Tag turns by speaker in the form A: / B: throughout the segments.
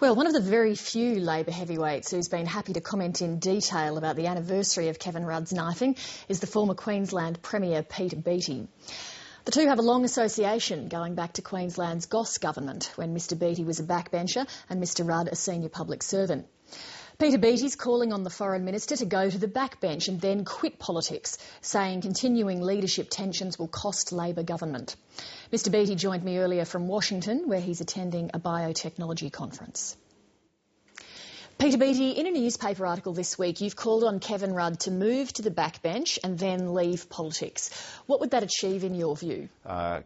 A: Well, one of the very few Labor heavyweights who's been happy to comment in detail about the anniversary of Kevin Rudd's knifing is the former Queensland Premier Peter Beattie. The two have a long association going back to Queensland's Goss government, when Mr Beattie was a backbencher and Mr Rudd a senior public servant. Peter Beattie's calling on the Foreign Minister to go to the backbench and then quit politics, saying continuing leadership tensions will cost Labor government. Mr Beattie joined me earlier from Washington, where he's attending a biotechnology conference. Peter Beattie, in a newspaper article this week, you've called on Kevin Rudd to move to the backbench and then leave politics. What would that achieve in your view?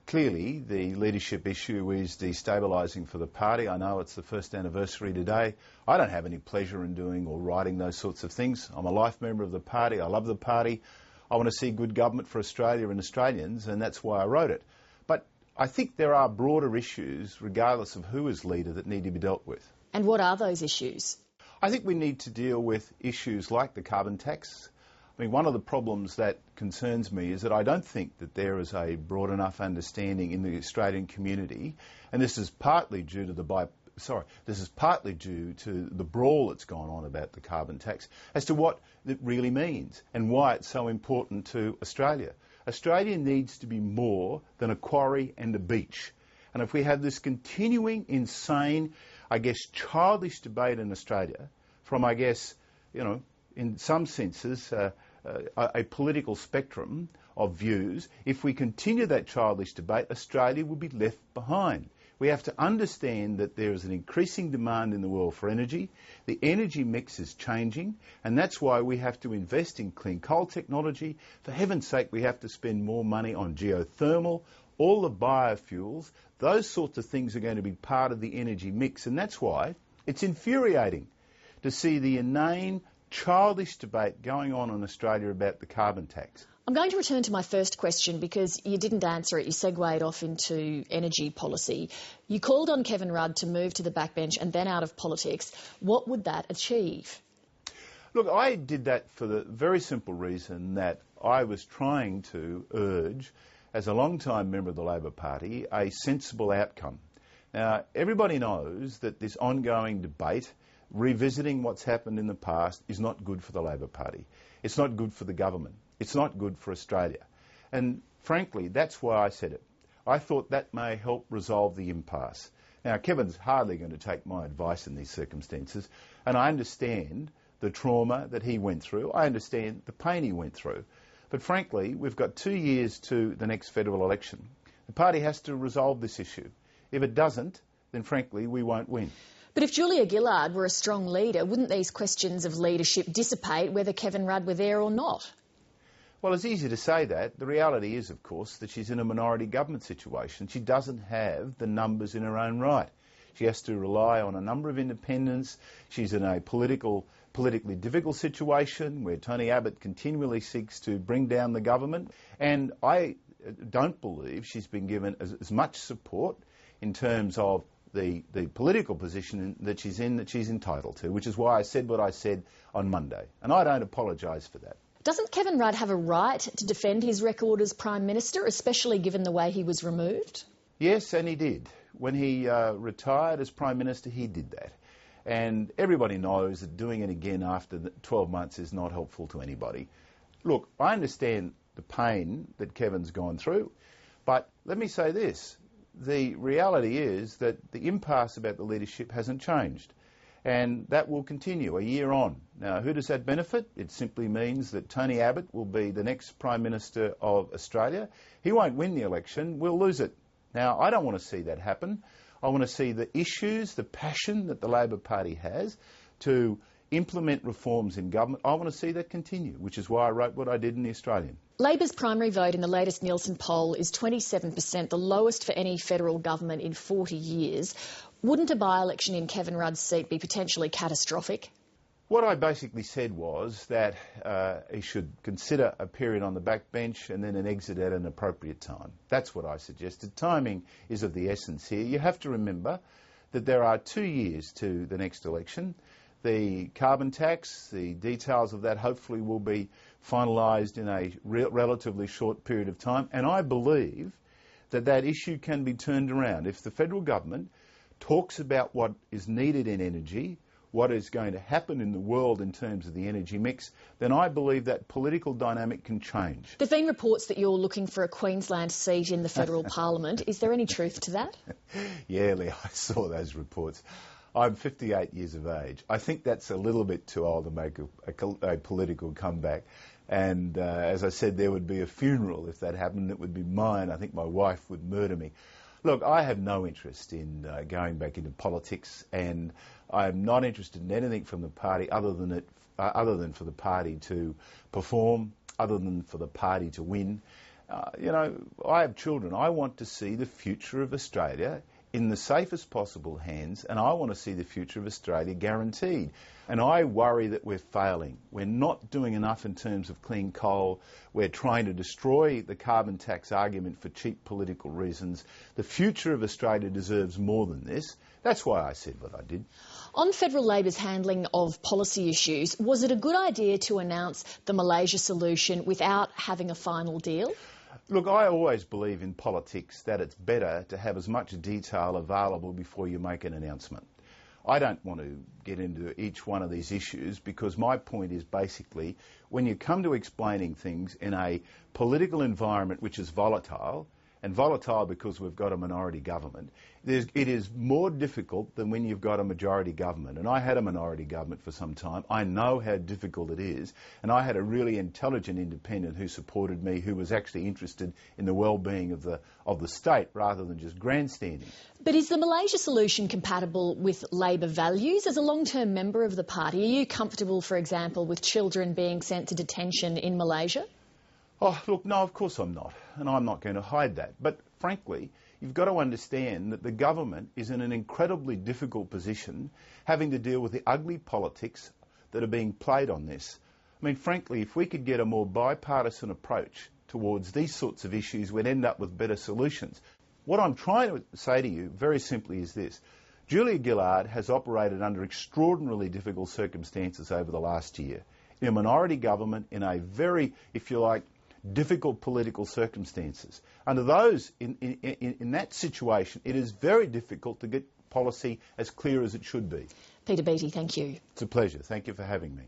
B: Clearly, the leadership issue is destabilising for the party. I know it's the first anniversary today. I don't have any pleasure in doing or writing those sorts of things. I'm a life member of the party. I love the party. I want to see good government for Australia and Australians, and that's why I wrote it. But I think there are broader issues, regardless of who is leader, that need to be dealt with.
A: And what are those issues?
B: I think we need to deal with issues like the carbon tax. I mean, one of the problems that concerns me is that I don't think that there is a broad enough understanding in the Australian community, and this is partly due to the brawl that's gone on about the carbon tax, as to what it really means and why it's so important to Australia. Australia needs to be more than a quarry and a beach. And if we have this continuing, insane, childish debate in Australia from, in some senses, a political spectrum of views, if we continue that childish debate, Australia will be left behind. We have to understand that there is an increasing demand in the world for energy. The energy mix is changing, and that's why we have to invest in clean coal technology. For heaven's sake, we have to spend more money on geothermal, all the biofuels. Those sorts of things are going to be part of the energy mix, and that's why it's infuriating to see the inane, childish debate going on in Australia about the carbon tax.
A: I'm going to return to my first question because you didn't answer it. You segued off into energy policy. You called on Kevin Rudd to move to the backbench and then out of politics. What would that achieve?
B: Look, I did that for the very simple reason that I was trying to urge, as a long-time member of the Labor Party, a sensible outcome. Now, everybody knows that this ongoing debate, revisiting what's happened in the past, is not good for the Labor Party. It's not good for the government. It's not good for Australia. And frankly, that's why I said it. I thought that may help resolve the impasse. Now, Kevin's hardly going to take my advice in these circumstances, and I understand the trauma that he went through. I understand the pain he went through. But frankly, we've got 2 years to the next federal election. The party has to resolve this issue. If it doesn't, then frankly, we won't win.
A: But if Julia Gillard were a strong leader, wouldn't these questions of leadership dissipate whether Kevin Rudd were there or not?
B: Well, it's easy to say that. The reality is, of course, that she's in a minority government situation. She doesn't have the numbers in her own right. She has to rely on a number of independents. She's in a politically difficult situation where Tony Abbott continually seeks to bring down the government. And I don't believe she's been given as much support in terms of the political position that she's in that she's entitled to, which is why I said what I said on Monday. And I don't apologise for that.
A: Doesn't Kevin Rudd have a right to defend his record as Prime Minister, especially given the way he was removed?
B: Yes, and he did. When he retired as Prime Minister, he did that. And everybody knows that doing it again after 12 months is not helpful to anybody. Look, I understand the pain that Kevin's gone through, but let me say this. The reality is that the impasse about the leadership hasn't changed, and that will continue a year on. Now, who does that benefit? It simply means that Tony Abbott will be the next Prime Minister of Australia. He won't win the election, we'll lose it. Now, I don't want to see that happen. I want to see the issues, the passion that the Labor Party has to implement reforms in government. I want to see that continue, which is why I wrote what I did in The Australian.
A: Labor's primary vote in the latest Nielsen poll is 27%, the lowest for any federal government in 40 years. Wouldn't a by-election in Kevin Rudd's seat be potentially catastrophic?
B: What I basically said was that he should consider a period on the backbench and then an exit at an appropriate time. That's what I suggested. Timing is of the essence here. You have to remember that there are 2 years to the next election. The carbon tax, the details of that hopefully will be finalised in a relatively short period of time. And I believe that that issue can be turned around if the federal government talks about what is needed in energy, what is going to happen in the world in terms of the energy mix, then I believe that political dynamic can change.
A: There've been reports that you're looking for a Queensland seat in the federal parliament. Is there any truth to that?
B: Yeah, Leigh, I saw those reports. I'm 58 years of age. I think that's a little bit too old to make a political comeback. And as I said, there would be a funeral if that happened. It would be mine. I think my wife would murder me. Look, I have no interest in going back into politics, and I am not interested in anything from the party other than for the party to perform, other than for the party to win. You know, I have children. I want to see the future of Australia in the safest possible hands, and I want to see the future of Australia guaranteed. And I worry that we're failing. We're not doing enough in terms of clean coal. We're trying to destroy the carbon tax argument for cheap political reasons. The future of Australia deserves more than this. That's why I said what I did.
A: On Federal Labor's handling of policy issues, was it a good idea to announce the Malaysia solution without having a final deal?
B: Look, I always believe in politics that it's better to have as much detail available before you make an announcement. I don't want to get into each one of these issues because my point is basically when you come to explaining things in a political environment which is volatile, and volatile because we've got a minority government, it is more difficult than when you've got a majority government. And I had a minority government for some time. I know how difficult it is. And I had a really intelligent independent who supported me, who was actually interested in the well-being of the state rather than just grandstanding.
A: But is the Malaysia solution compatible with Labor values? As a long-term member of the party, are you comfortable, for example, with children being sent to detention in Malaysia?
B: Oh, look, no, of course I'm not, and I'm not going to hide that. But frankly, you've got to understand that the government is in an incredibly difficult position having to deal with the ugly politics that are being played on this. I mean, frankly, if we could get a more bipartisan approach towards these sorts of issues, we'd end up with better solutions. What I'm trying to say to you very simply is this. Julia Gillard has operated under extraordinarily difficult circumstances over the last year. In a minority government, in a very, if you like, difficult political circumstances. Under those, in that situation, it is very difficult to get policy as clear as it should be.
A: Peter Beattie, thank you.
B: It's a pleasure. Thank you for having me.